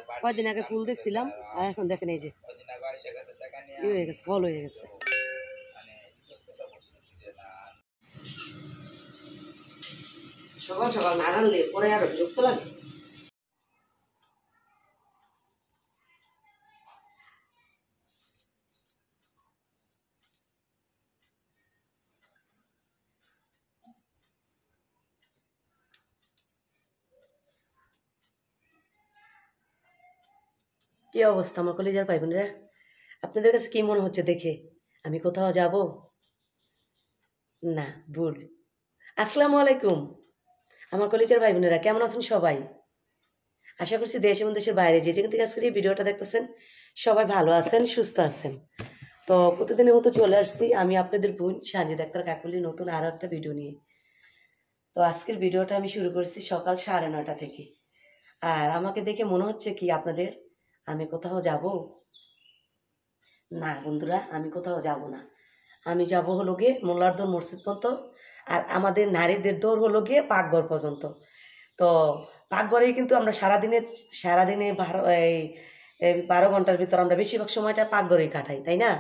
কয়দিন আগে ফুল দেখছিলাম আর এখন দেখেন এই যে হয়ে গেছে, ফল হয়ে গেছে। সকাল সকাল না রানলে পরে আরো বিরক্ত লাগে। কি অবস্থা আমার কলেজের ভাই বোনেরা? আপনাদের কাছে কি মনে হচ্ছে দেখে? আমি কোথাও যাব? না, ভুল। আসসালামু আলাইকুম আমার কলেজের ভাই বোনেরা, কেমন আছেন সবাই? আশা করছি দেশ এবং দেশের বাইরে যে যেখান থেকে আজকের এই ভিডিওটা দেখতেছেন সবাই ভালো আছেন, সুস্থ আছেন। তো প্রতিদিনের মতো চলে আসছি আমি আপনাদের বোন সানজিদা আক্তার কাকলি নতুন আরও একটা ভিডিও নিয়ে। তো আজকের ভিডিওটা আমি শুরু করছি সকাল 9:30 থেকে। আর আমাকে দেখে মনে হচ্ছে কি আপনাদের আমি কোথাও যাব? না বন্ধুরা, আমি কোথাও যাব না। আমি যাব হলো গিয়ে মোল্লার দৌড় মসজিদ পর্যন্ত, আর আমাদের নারীদের দৌড় হলো গিয়ে পাকঘর পর্যন্ত। তো পাকঘরেই কিন্তু আমরা সারাদিনে 12 ঘন্টার ভিতর আমরা বেশিরভাগ সময়টা পাকঘরেই কাটাই, তাই না?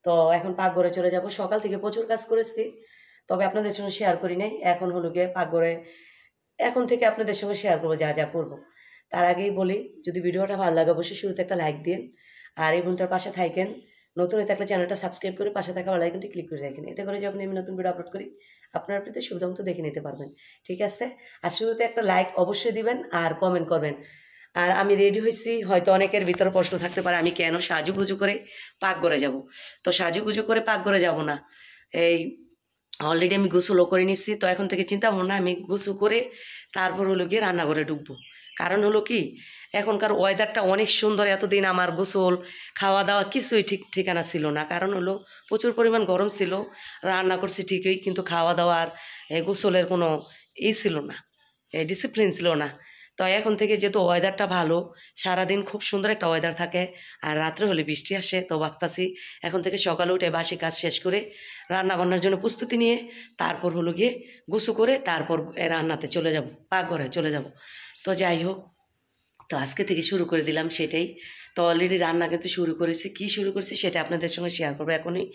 তো এখন পাকঘরে চলে যাব। সকাল থেকে প্রচুর কাজ করেছি, তবে আপনাদের সঙ্গে শেয়ার করি নাই। এখন হলো গিয়ে পাকঘরে এখন থেকে আপনাদের সঙ্গে শেয়ার করবো যা যা করবো। তার আগেই বলি, যদি ভিডিওটা ভালো লাগে অবশ্যই শুরুতে একটা লাইক দিন, আর এই বোনটার পাশে থাকেন। নতুন হয়ে থাকলে চ্যানেলটা সাবস্ক্রাইব করে পাশে থাকা বেল আইকনটি ক্লিক করে রাখেন, এতে করে যখন আমি নতুন ভিডিও আপলোড করি আপনারা আপনাদের সুবিধা মতো দেখে নিতে পারবেন, ঠিক আছে? আর শুরুতে একটা লাইক অবশ্যই দিবেন আর কমেন্ট করবেন। আর আমি রেডি হয়েছি, হয়তো অনেকের ভিতরে প্রশ্ন থাকতে পারে আমি কেন সাজুগুজু করে পাকঘরে যাব। তো সাজুগুজু করে পাকঘরে যাব না, এই অলরেডি আমি গোসলও করে নিচ্ছি। তো এখন থেকে চিন্তা ভাবনা আমি গোসল করে তারপর হলো গিয়ে রান্নাঘরে ঢুকবো। কারণ হলো কি, এখনকার ওয়েদারটা অনেক সুন্দর। এতদিন আমার গোসল খাওয়া দাওয়া কিছুই ঠিকানা ছিল না, কারণ হলো প্রচুর পরিমাণ গরম ছিল। রান্না করছি ঠিকই, কিন্তু খাওয়া দাওয়ার গোসলের কোনো ছিল না, ডিসিপ্লিন ছিল না। তো এখন থেকে যেহেতু ওয়েদারটা ভালো, সারাদিন খুব সুন্দর একটা ওয়েদার থাকে, আর রাত্রে হলে বৃষ্টি আসে। তো ভাবতাছি এখন থেকে সকালে উঠে বাসি কাজ শেষ করে রান্না বান্নার জন্য প্রস্তুতি নিয়ে তারপর হলো গিয়ে গোসল করে তারপর রান্নাতে চলে যাব, পাকঘরে চলে যাব। তো যাই হোক, তো আজকে থেকে শুরু করে দিলাম সেটাই। তো অলরেডি রান্না কিন্তু শুরু করেছি, কি শুরু করেছি সেটা আপনাদের সঙ্গে শেয়ার করবো এখনই।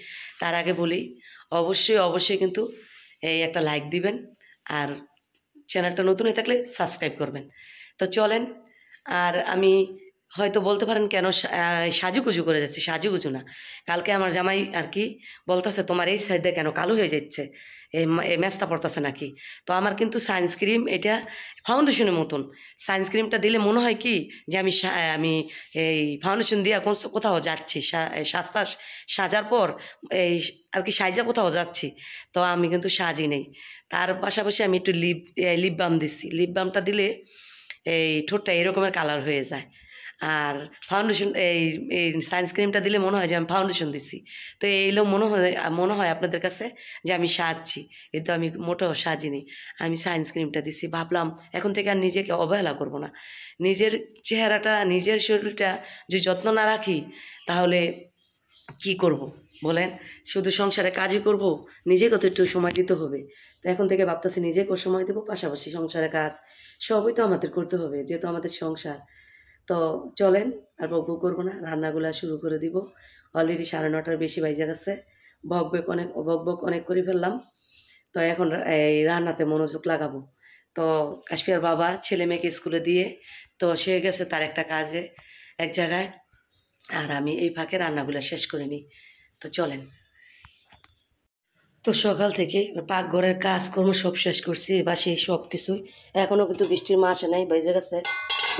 তার আগে বলি, অবশ্যই কিন্তু এই একটা লাইক দিবেন, আর চ্যানেলটা নতুন হয়ে থাকলে সাবস্ক্রাইব করবেন। তো চলেন। আর আমি হয়তো বলতে পারেন কেন সাজুগুজু করে যাচ্ছি, সাজুগুজু না। কালকে আমার জামাই আর কি বলতেছে তোমার এই সাইডে কেন কালো হয়ে যাচ্ছে, এই ম্যাচটা পড়তেছে নাকি। তো আমার কিন্তু সানস্ক্রিম, এটা ফাউন্ডেশনের মতন। সানস্ক্রিমটা দিলে মনে হয় কি যে আমি এই ফাউন্ডেশন দিয়ে কোথাও যাচ্ছি, সাজটা সাজার পর এই আর কি সাজা কোথাও যাচ্ছি। তো আমি কিন্তু সাজি নেই। তার পাশাপাশি আমি একটু লিপ বাম দিচ্ছি। লিপ বামটা দিলে এই ঠোঁটটা এরকমের কালার হয়ে যায়। আর ফাউন্ডেশন এই সানস্ক্রিমটা দিলে মনে হয় যে আমি ফাউন্ডেশন দিচ্ছি। তো এইগুলো মনে হয় আপনাদের কাছে যে আমি সাজছি, কিন্তু আমি মোটেও সাজিনি, আমি সানস্ক্রিমটা দিচ্ছি। ভাবলাম এখন থেকে আর নিজেকে অবহেলা করব না। নিজের চেহারাটা, নিজের শরীরটা যদি যত্ন না রাখি তাহলে কি করব বলেন? শুধু সংসারে কাজই করব, নিজেকে তো একটু সময় দিতে হবে। তো এখন থেকে ভাবতেছি নিজেকেও সময় দেবো, পাশাপাশি সংসারে কাজ সবই তো আমাদের করতে হবে, যেহেতু আমাদের সংসার। তো চলেন, আর বকবক করবো না, রান্নাগুলা শুরু করে দিব। অলরেডি 9:30 বেশি বাজে গেছে। বকবক অনেক করে ফেললাম। তো এখন এই রান্নাতে মনোযোগ লাগাবো। তো কাশফিয়ার বাবা ছেলে মেয়েকে স্কুলে দিয়ে তো সে গেছে তার একটা কাজে এক জায়গায়, আর আমি এই ফাঁকে রান্নাগুলো শেষ করে নিই। তো চলেন। তো সকাল থেকে পাকঘরের কাজকর্ম সব শেষ করছি, বাসি সব কিছুই। এখনও কিন্তু বৃষ্টির মাছ নাই, বেজে গেছে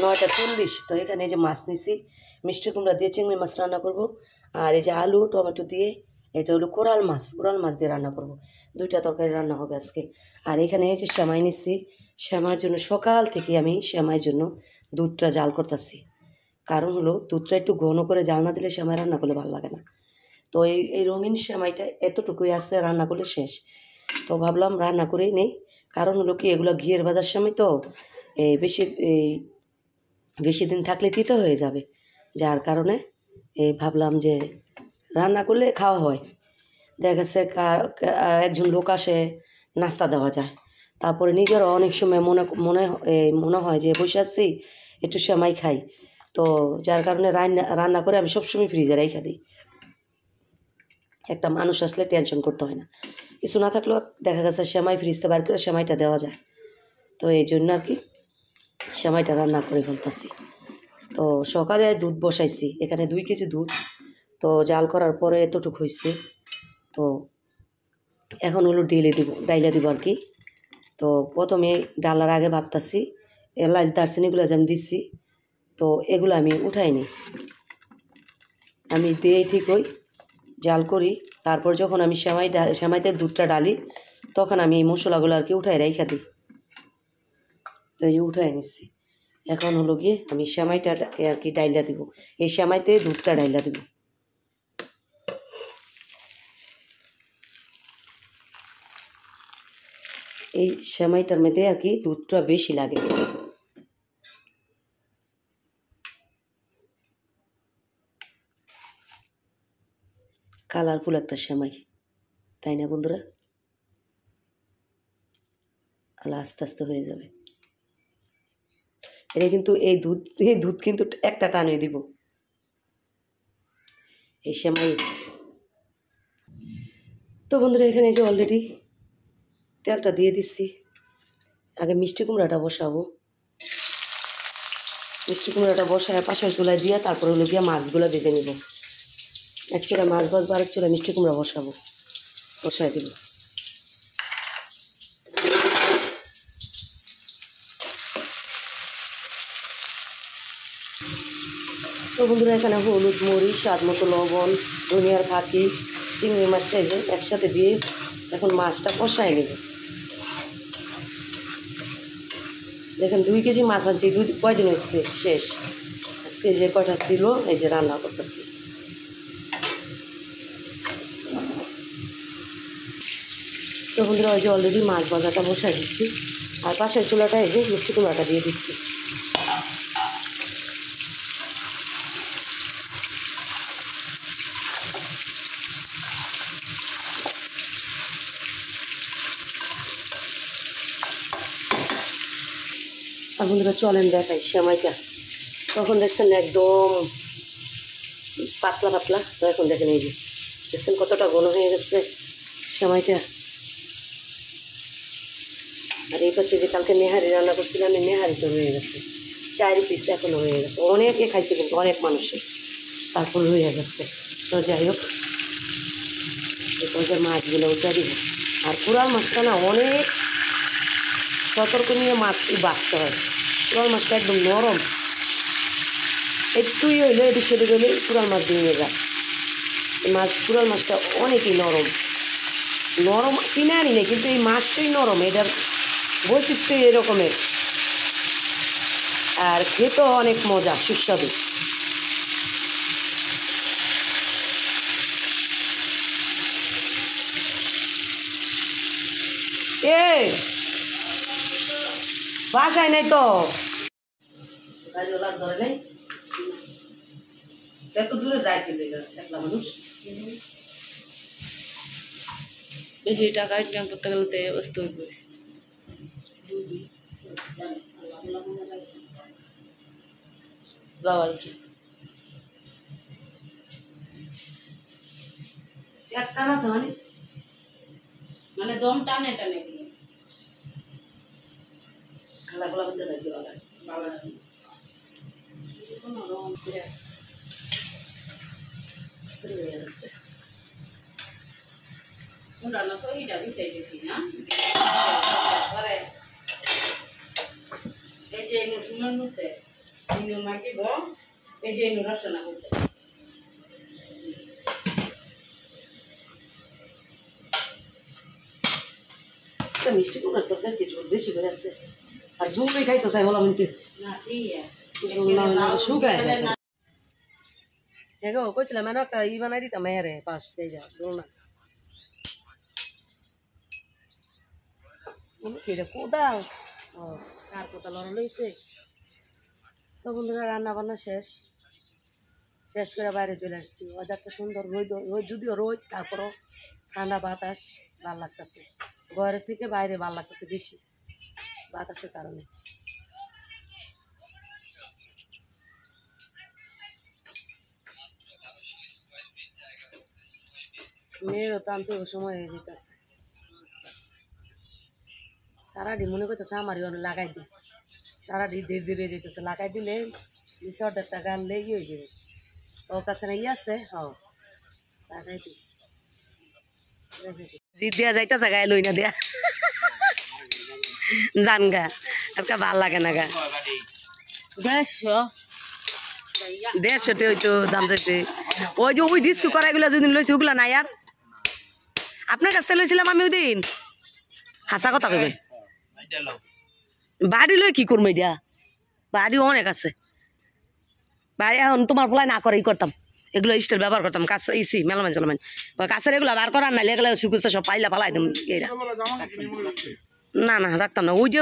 9:40। তো এখানে এই যে মাছ নিছি, মিষ্টি কুমড়া দিয়ে চিংড়ি মাছ রান্না করব। আর এই যে আলু টমেটো দিয়ে, এটা হলো কোরাল মাছ দিয়ে রান্না করব। 2টা তরকারি রান্না হবে আজকে। আর এখানে এই যে সেমাই নিচ্ছি, সেমাইয়ের জন্য সকাল থেকে আমি সেমাইয়ের জন্য দুধটা জাল করতেছি। কারণ হলো দুধটা একটু ঘন করে জাল না দিলে সেমাই রান্না করলে ভালো লাগে না। তো এই রঙিন সেমাইটা এতটুকুই আছে, রান্না করলে শেষ। তো ভাবলাম রান্না করেই নেই, কারণ হলো কি এগুলো ঘিয়ের ভাজার সময় তো বেশি দিন থাকলে তিতো হয়ে যাবে, যার কারণে ভাবলাম যে রান্না করলে খাওয়া হয়। দেখা গেছে একজন লোক আসে, নাস্তা দেওয়া যায়। তারপরে নিজেরও অনেক সময় মনে হয় যে বসে আসছি একটু সেমাই খাই, তো যার কারণে রান্না করে আমি সবসময় ফ্রিজে রেখে দিই। একটা মানুষ আসলে টেনশন করতে হয় না, কিছু না থাকলেও দেখা গেছে সেমাই ফ্রিজতে বার করে সেমাইটা দেওয়া যায়। তো এই জন্য আর কি সেমাইটা রান্না করে ফেলতেছি। তো সকালে দুধ বসাইছি, এখানে 2 কেজি দুধ, তো জাল করার পরে এতটুকু হয়েছে। তো এখন হলো ডাইলা দিব আর কি। তো প্রথমে ডালার আগে ভাবতাছি এলাচ দারচিনিগুলো যে আমি দিচ্ছি, তো এগুলো আমি উঠাইনি, আমি দিয়েই ঠিক হই জাল করি। তারপর যখন আমি সেমাইতে দুধটা ডালি তখন আমি এই মশলাগুলো আর কি উঠাই রেখে দিই। তো এই উঠাই নিচ্ছি। এখন হলো গিয়ে আমি সেমাইটা আর কি ডাইলা দিব, এই সেমাইতে দুধটা ডাইলা দিব। এই সেমাইটার মধ্যে আর কি দুধটা বেশি লাগে। কালারফুল একটা সেমাই, তাই না বন্ধুরা? আলা আস্তে আস্তে হয়ে যাবে। এটা কিন্তু এই দুধ কিন্তু একটা টানিয়ে দিব এই সেমাই। তো বন্ধুরা এখানে যে অলরেডি তেলটা দিয়ে দিচ্ছি। আগে মিষ্টি কুমড়াটা বসাবো, মিষ্টি কুমড়াটা বসায় পাশের চুলায় দিয়ে তারপরে হলো গিয়ে মাছগুলো ভেজে নিব। এক চুলা মাছ ভাজবো, আরেক চুলা মিষ্টি কুমড়া বসায় দিব। তো বন্ধুরা এখানে হলুদ, মরিচ, স্বাদ মতো লবণ, ধনিয়ার ফাঁকি, চিংড়ি মাছটা এই যে একসাথে দিয়ে এখন মাছটা কষায় নেব। দেখেন 2 কেজি মাছ আনছি, কয়দিন হচ্ছে শেষ। আজকে যে কয়টা ছিল এই যে রান্না করতেছি। তো বন্ধুরা ওই যে অলরেডি মাছ ভাজাটা বসাই দিচ্ছি, আর পাশের চুলাটা এই যে মিষ্টি কুমড়াটা দিয়ে দিচ্ছি। আর বন্ধুরা চলেন দেখাই সেমাইটা, তখন দেখছেন একদম পাতলা পাতলা, তো এখন দেখেন এই যে দেখছেন কতটা ঘন হয়ে গেছে সেমাইটা। আর এই পাশে যে কালকে নেহারি রান্না করছিলাম, নেহারি তো হয়ে গেছে 4 পিস, এখনও হয়ে গেছে। অনেকে খাইছে কিন্তু অনেক মানুষে, তারপর হয়ে গেছে। তো যাই হোক এরপর যে মাছগুলো উঠে দিব। আর পুরাল মাছটা না অনেক সতর্ক নিয়ে মাছ বাঁচতে হয়। পুরাল মাছটা একদম নরম, একটুই হইলে এদিক সেদিক হইলে পুরাল মাছ ভেঙে যায়। পুরাল মাছটা অনেকই নরম নরম, কিনে আনি না কিন্তু এই মাছটাই নরম, এটার বৈশিষ্ট্যই এরকমের। আর খেতেও অনেক মজা, সুস্বাদু। বাসায় নাই তো, ধরে নেই এত দূরে যায় কিন্তু একলা মানুষ। বেশি টাকা ইনকাম করতে গেলে তো ব্যস্ত হয়ে পড়ে। যাওয়াই কি একটা না মানে দম টানে টানে খেলাগুলা করতে লাগবে বাবা রং করে গেছে। রান্না তো এইটা বিষাইতেছি না, এই যে সুন্দর করতে মাটিব, এই যে রসনা করতে মিষ্টি কুমড়ার তরকারি কিছু বেশি করে আছে। আর ঝুলই খাইতো চাই বলা মিনতে শুকায় দেখো কইছিলাম মানে একটা ই বানাই দিতাম মেয়েরে পাশ এই যা বল না কোদাল, ও কার কোদাল ওরা লইছে। তো বন্ধুরা রান্না বান্না শেষ করে বাইরে চলে আসছি। ওয়েদারটা সুন্দর, রোদ যদিও রোদ, তারপরও ঠান্ডা বাতাস ভাল লাগতেছে। ঘরের থেকে বাইরে ভাল লাগতেছে বেশি বাতাসের কারণে। মেয়েরও তো আনতে সময় হয়ে যেতেছে সারাডি মনে করতেছে আমারই অনেক লাগাই দিই সারাডি ধীরে ধীরে যেতেছে লাগাই দিলে 20,000 টাকা লেগে হয়ে যাবে ওর কাছে না আছে লাগাই দিই দিয়া যাইতেছে গায়ে লই না দিয়া জান গা আজকে ভাল লাগে না গা 150 হইতো দাম চাইছে ওই যে ওই ডিস্কো করাইগুলো যেদিন লইছি ওগুলা নাই আর আপনার কাছ থেকে লইছিলাম আমি ওই দিন হাসা কথা কবে বাড়ি লই কি করবো এটা বাড়ি অনেক আছে বাড়ি এখন তোমার বলাই না করে করতাম এগুলো স্টিল ব্যবহার করতাম কাছে ইসি মেলামেন চলামেন কাছের এগুলো বার করার না এগুলো সুকুস্ত সব পাইলা পালাই একদম এরা না না রাখতাম না ওই যে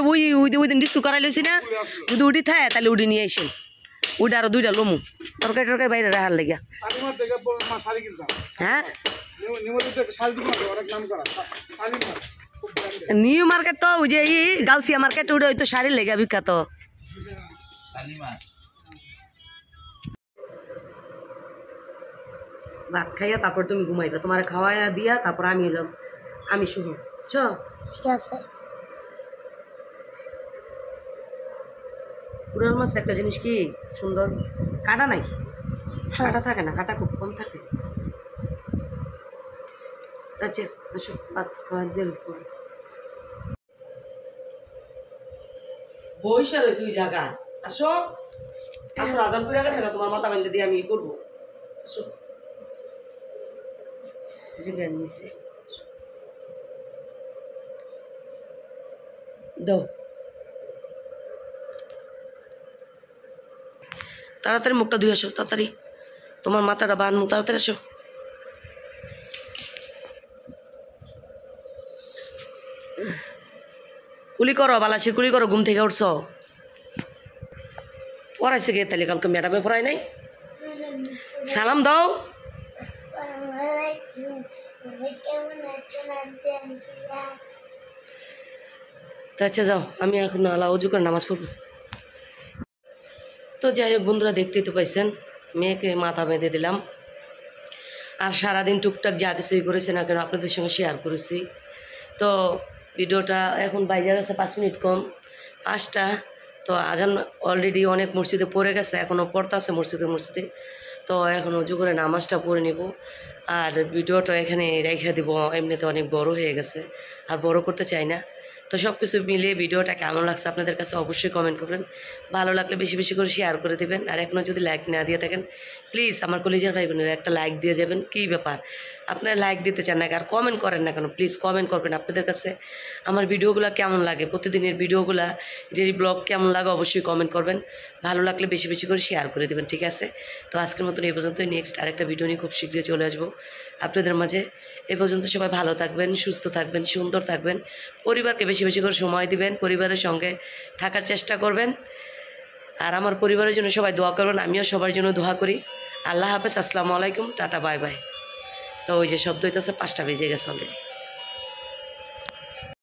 ওই দিন ডিস্কো করাই লইছি না যদি উডি থাকে তাহলে উডি নিয়ে আসেন ওইটা আরো 2টা লমু তরকারি টরকারি বাইরে রাখার লাগিয়া হ্যাঁ নিউ মার্কেট তো ওই যে গাউসিয়া মার্কেট ওটা ওই তো শাড়ির লেগে বিখ্যাত ভাত খাইয়া তারপর তুমি ঘুমাইবা তোমার খাওয়াইয়া দিয়া তারপর আমি এলাম আমি শুভ ঠিক আছে পুরান মাছ একটা জিনিস কি সুন্দর কাটা নাই কাটা থাকে না কাটা খুব কম থাকে আচ্ছা আসো ভাত খাওয়া দিল বইসা রয়েছে ওই জায়গা আসো আসো আজান করে গেছে না তোমার মাথা বান্ধে দিয়ে আমি করবো আসো নিচে দাও তাড়াতাড়ি মুখটা ধুয়ে আসো তাড়াতাড়ি তোমার মাথাটা বানমু তাড়াতাড়ি আসো কুলি করো বালাসি কুলি করো ঘুম থেকে উঠছ পড়াইছে কে তাহলে কালকে ম্যাডামে পড়াই নাই সালাম দাও আচ্ছা যাও আমি এখন আল্লাহ উজু করে নামাজ পড়বো তো যাই হোক বন্ধুরা দেখতেই তো পাইছেন মেয়েকে মাথা বেঁধে দিলাম আর সারাদিন টুকটাক যা কিছুই করেছে না কেন আপনাদের সঙ্গে শেয়ার করেছি তো ভিডিওটা এখন বাইরে গেছে 5 মিনিট কম 5টা তো আজান অলরেডি অনেক মসজিদে পড়ে গেছে এখনও পড়তে আছে মসজিদে তো এখন উজু করে নামাজটা পড়ে নিব আর ভিডিওটা এখানে রেখে দিব এমনিতে অনেক বড় হয়ে গেছে আর বড় করতে চাই না তো সব কিছু মিলিয়ে ভিডিওটা কেমন লাগছে আপনাদের কাছে অবশ্যই কমেন্ট করবেন ভালো লাগলে বেশি বেশি করে শেয়ার করে দেবেন আর এখনও যদি লাইক না দিয়ে থাকেন প্লিজ আমার কলেজের ভাই বোনেরা একটা লাইক দিয়ে যাবেন কী ব্যাপার আপনারা লাইক দিতে চান না আর কমেন্ট করেন না কেন প্লিজ কমেন্ট করবেন আপনাদের কাছে আমার ভিডিওগুলো কেমন লাগে প্রতিদিনের ভিডিওগুলো ডেইলি ব্লগ কেমন লাগে অবশ্যই কমেন্ট করবেন ভালো লাগলে বেশি বেশি করে শেয়ার করে দেবেন ঠিক আছে তো আজকের মতন এই পর্যন্তই নেক্সট আরেকটা ভিডিও নিয়ে খুব শীঘ্রই চলে আসবো আপনাদের মাঝে এ পর্যন্ত সবাই ভালো থাকবেন সুস্থ থাকবেন সুন্দর থাকবেন পরিবারকে বেশি বেশি করে সময় দিবেন পরিবারের সঙ্গে থাকার চেষ্টা করবেন আর আমার পরিবারের জন্য সবাই দোয়া করবেন আমিও সবার জন্য দোয়া করি আল্লাহ হাফেজ আসসালামু আলাইকুম টাটা বাই বাই তো ওই যে শব্দ হইতেছে 5টা বেজে গেছে অলরেডি